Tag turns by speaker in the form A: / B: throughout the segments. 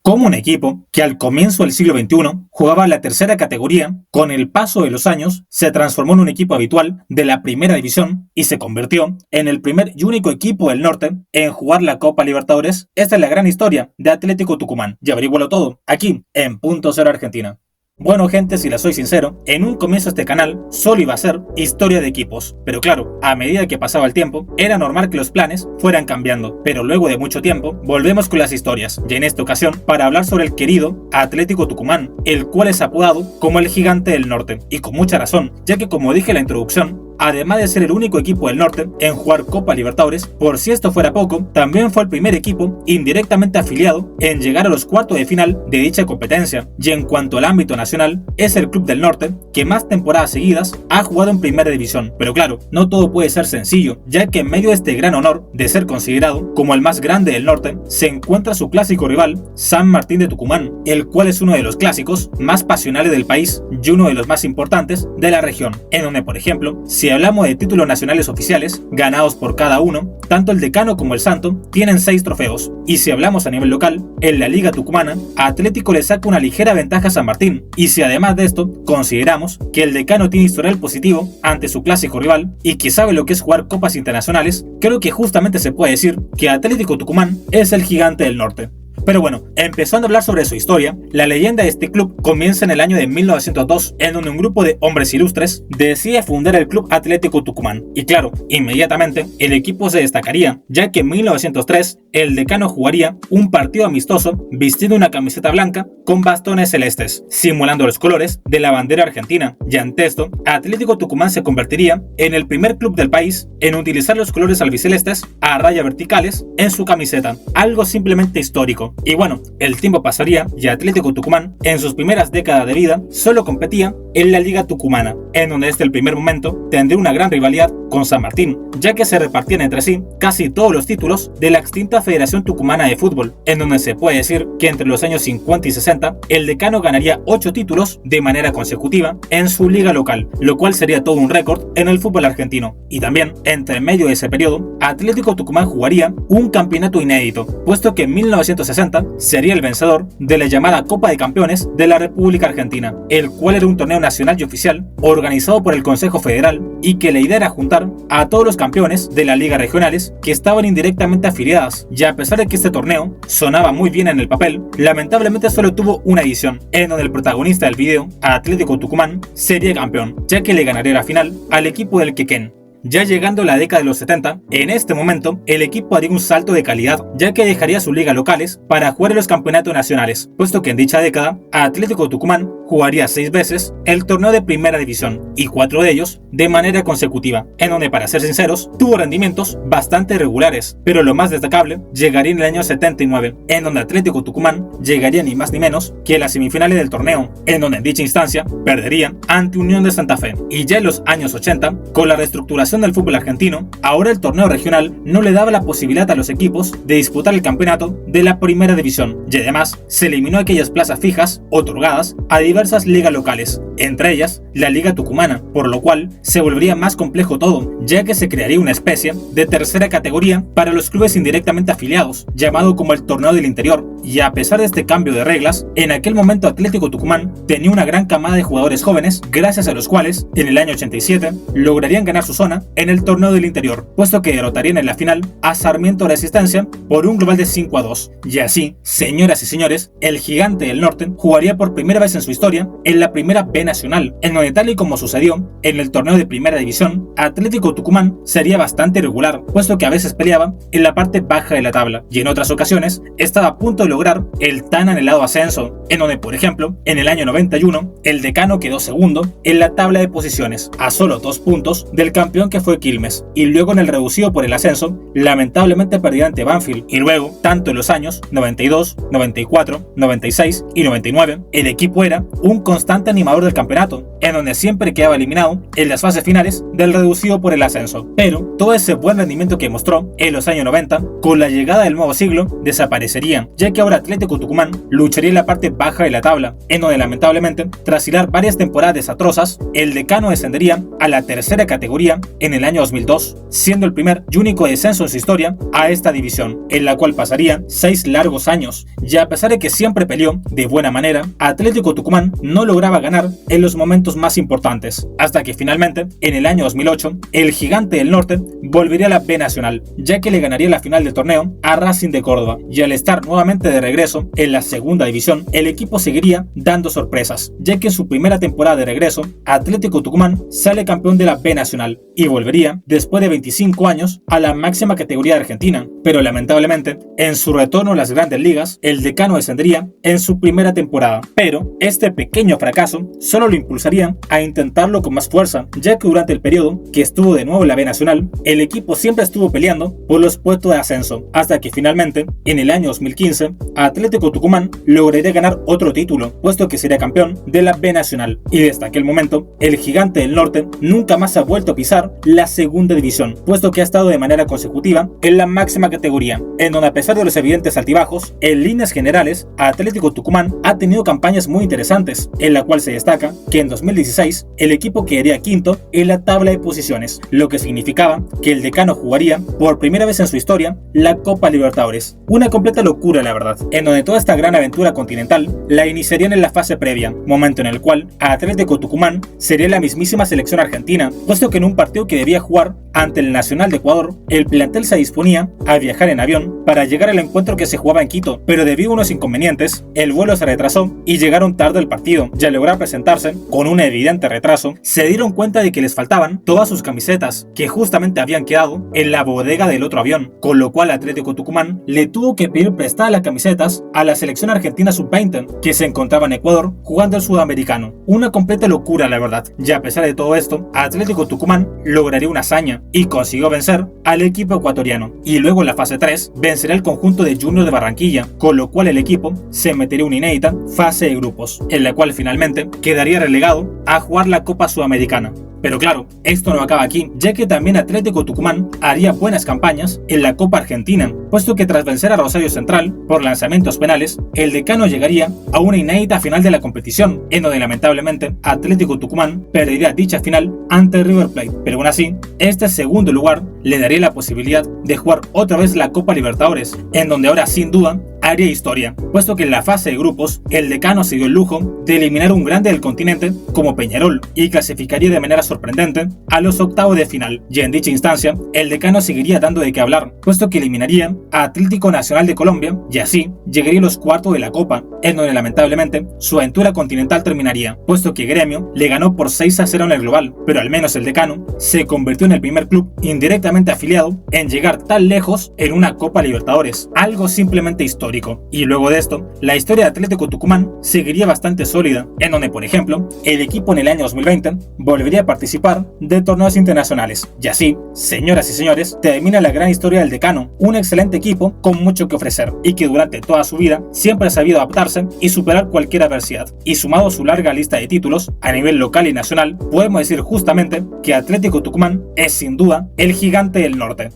A: Como un equipo que al comienzo del siglo XXI jugaba la tercera categoría, con el paso de los años se transformó en un equipo habitual de la primera división y se convirtió en el primer y único equipo del norte en jugar la Copa Libertadores. Esta es la gran historia de Atlético Tucumán. Y averígualo todo aquí en Punto Cero Argentina. Bueno, gente, si les soy sincero, en un comienzo este canal solo iba a ser historia de equipos, pero claro, a medida que pasaba el tiempo, era normal que los planes fueran cambiando, pero luego de mucho tiempo, volvemos con las historias, y en esta ocasión, para hablar sobre el querido Atlético Tucumán, el cual es apodado como el Gigante del Norte, y con mucha razón, ya que como dije en la introducción, además de ser el único equipo del norte en jugar Copa Libertadores, por si esto fuera poco, también fue el primer equipo indirectamente afiliado en llegar a los cuartos de final de dicha competencia, y en cuanto al ámbito nacional, es el club del norte que más temporadas seguidas ha jugado en primera división. Pero claro, no todo puede ser sencillo, ya que en medio de este gran honor de ser considerado como el más grande del norte, se encuentra su clásico rival, San Martín de Tucumán, el cual es uno de los clásicos más pasionales del país y uno de los más importantes de la región, en donde, por ejemplo, si hablamos de títulos nacionales oficiales, ganados por cada uno, tanto el Decano como el Santo tienen 6 trofeos, y si hablamos a nivel local, en la Liga Tucumana, Atlético le saca una ligera ventaja a San Martín, y si además de esto, consideramos que el Decano tiene historial positivo ante su clásico rival, y que sabe lo que es jugar copas internacionales, creo que justamente se puede decir que Atlético Tucumán es el Gigante del Norte. Pero bueno, empezando a hablar sobre su historia, la leyenda de este club comienza en el año de 1902, en donde un grupo de hombres ilustres decide fundar el Club Atlético Tucumán. Y claro, inmediatamente el equipo se destacaría, ya que en 1903 el Decano jugaría un partido amistoso vistiendo una camiseta blanca con bastones celestes, simulando los colores de la bandera argentina. Y ante esto, Atlético Tucumán se convertiría en el primer club del país en utilizar los colores albicelestes a rayas verticales en su camiseta, algo simplemente histórico. Y bueno, el tiempo pasaría y Atlético Tucumán, en sus primeras décadas de vida, solo competía en la Liga Tucumana, en donde desde el primer momento tendría una gran rivalidad con San Martín, ya que se repartían entre sí casi todos los títulos de la extinta Federación Tucumana de Fútbol, en donde se puede decir que entre los años 50 y 60, el Decano ganaría 8 títulos de manera consecutiva en su liga local, lo cual sería todo un récord en el fútbol argentino. Y también, entre medio de ese periodo, Atlético Tucumán jugaría un campeonato inédito, puesto que en 1960 sería el vencedor de la llamada Copa de Campeones de la República Argentina, el cual era un torneo nacional y oficial organizado por el Consejo Federal y que la idea era juntar a todos los campeones de las ligas regionales que estaban indirectamente afiliadas. Y a pesar de que este torneo sonaba muy bien en el papel, lamentablemente solo tuvo una edición, en donde el protagonista del video, Atlético Tucumán, sería campeón, ya que le ganaría la final al equipo del Quequén. Ya llegando a la década de los 70, en este momento el equipo haría un salto de calidad, ya que dejaría sus ligas locales para jugar en los campeonatos nacionales, puesto que en dicha década Atlético Tucumán jugaría 6 veces el torneo de primera división y 4 de ellos de manera consecutiva, en donde, para ser sinceros, tuvo rendimientos bastante irregulares, pero lo más destacable llegaría en el año 79, en donde Atlético Tucumán llegaría ni más ni menos que a las semifinales del torneo, en donde en dicha instancia perderían ante Unión de Santa Fe. Y ya en los años 80, con la reestructuración del fútbol argentino, ahora el torneo regional no le daba la posibilidad a los equipos de disputar el campeonato de la primera división, y además se eliminó aquellas plazas fijas otorgadas a diversas ligas locales, entre ellas la Liga Tucumana, por lo cual se volvería más complejo todo, ya que se crearía una especie de tercera categoría para los clubes indirectamente afiliados, llamado como el Torneo del Interior. Y a pesar de este cambio de reglas, en aquel momento Atlético Tucumán tenía una gran camada de jugadores jóvenes, gracias a los cuales en el año 87 lograrían ganar su zona en el Torneo del Interior, puesto que derrotarían en la final a Sarmiento Resistencia por un global de 5-2. Y así, señoras y señores, el Gigante del Norte jugaría por primera vez en su historia en la primera B nacional, en donde, tal y como sucedió en el torneo de primera división, Atlético Tucumán sería bastante irregular, puesto que a veces peleaba en la parte baja de la tabla, y en otras ocasiones estaba a punto de lograr el tan anhelado ascenso, en donde, por ejemplo, en el año 91, el Decano quedó segundo en la tabla de posiciones, a solo 2 puntos del campeón que fue Quilmes, y luego en el reducido por el ascenso, lamentablemente perdió ante Banfield, y luego, tanto en los años 92, 94, 96 y 99, el equipo era un constante animador del campeonato, en donde siempre quedaba eliminado en las fases finales del reducido por el ascenso. Pero todo ese buen rendimiento que mostró en los años 90, con la llegada del nuevo siglo, desaparecería, ya que ahora Atlético Tucumán lucharía en la parte baja de la tabla, en donde lamentablemente, tras hilar varias temporadas desastrosas, el Decano descendería a la tercera categoría en el año 2002, siendo el primer y único descenso en su historia a esta división, en la cual pasaría 6 largos años, y a pesar de que siempre peleó de buena manera, Atlético Tucumán no lograba ganar en los momentos más importantes, hasta que finalmente, en el año 2008, el Gigante del Norte volvería a la B Nacional, ya que le ganaría la final del torneo a Racing de Córdoba, y al estar nuevamente de regreso en la segunda división, el equipo seguiría dando sorpresas, ya que en su primera temporada de regreso, Atlético Tucumán sale campeón de la B Nacional y volvería, después de 25 años, a la máxima categoría de Argentina, pero lamentablemente, en su retorno a las grandes ligas, el Decano descendería en su primera temporada, pero este pequeño fracaso solo lo impulsaría a intentarlo con más fuerza, ya que durante el periodo que estuvo de nuevo en la B Nacional, el equipo siempre estuvo peleando por los puestos de ascenso, hasta que finalmente, en el año 2015, Atlético Tucumán lograría ganar otro título, puesto que sería campeón de la B Nacional, y desde aquel momento, el Gigante del Norte nunca más ha vuelto a pisar la segunda división, puesto que ha estado de manera consecutiva en la máxima categoría, en donde a pesar de los evidentes altibajos, en líneas generales, Atlético Tucumán ha tenido campañas muy interesantes, en la cual se destaca que en 2016 el equipo quedaría quinto en la tabla de posiciones, lo que significaba que el Decano jugaría por primera vez en su historia la Copa Libertadores. Una completa locura, la verdad, en donde toda esta gran aventura continental la iniciarían en la fase previa, momento en el cual Atlético Tucumán sería la mismísima selección argentina, puesto que en un partido que debía jugar ante el Nacional de Ecuador, el plantel se disponía a viajar en avión para llegar al encuentro que se jugaba en Quito, pero debido a unos inconvenientes, el vuelo se retrasó y llegaron tarde al partido, y al lograr presentarse con un evidente retraso, se dieron cuenta de que les faltaban todas sus camisetas, que justamente habían quedado en la bodega del otro avión, con lo cual Atlético Tucumán le tuvo que pedir prestadas las camisetas a la selección argentina sub-20, que se encontraba en Ecuador jugando el sudamericano. Una completa locura, la verdad, y a pesar de todo esto, Atlético Tucumán lograría una hazaña y consiguió vencer al equipo ecuatoriano, y luego en la fase 3 vencerá el conjunto de Junior de Barranquilla, con lo cual el equipo se metería una inédita fase de grupos, en la cual finalmente quedaría relegado a jugar la Copa Sudamericana. Pero claro, esto no acaba aquí, ya que también Atlético Tucumán haría buenas campañas en la Copa Argentina, puesto que tras vencer a Rosario Central por lanzamientos penales, el Decano llegaría a una inédita final de la competición, en donde lamentablemente Atlético Tucumán perdería dicha final ante River Plate, pero aún así, este segundo lugar le daría la posibilidad de jugar otra vez la Copa Libertadores, en donde ahora sin duda haría historia, puesto que en la fase de grupos, el Decano se dio el lujo de eliminar un grande del continente como Peñarol y clasificaría de manera sorprendente a los octavos de final, y en dicha instancia, el Decano seguiría dando de qué hablar, puesto que eliminaría a Atlético Nacional de Colombia y así llegaría a los cuartos de la Copa, en donde lamentablemente su aventura continental terminaría, puesto que Gremio le ganó por 6-0 en el global, pero al menos el Decano se convirtió en el primer club indirectamente afiliado en llegar tan lejos en una Copa Libertadores, algo simplemente histórico. Y luego de esto, la historia de Atlético Tucumán seguiría bastante sólida, en donde por ejemplo, el equipo en el año 2020 volvería a participar de torneos internacionales, y así, señoras y señores, termina la gran historia del Decano, un excelente equipo con mucho que ofrecer, y que durante toda su vida siempre ha sabido adaptarse y superar cualquier adversidad, y sumado a su larga lista de títulos a nivel local y nacional, podemos decir justamente que Atlético Tucumán es sin duda el Gigante del Norte.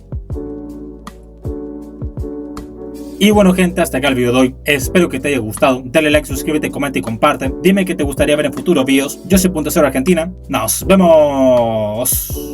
A: Y bueno gente, hasta acá el video de hoy, espero que te haya gustado, dale like, suscríbete, comenta y comparte, dime qué te gustaría ver en futuros videos. Yo soy Punto Cero Argentina, nos vemos.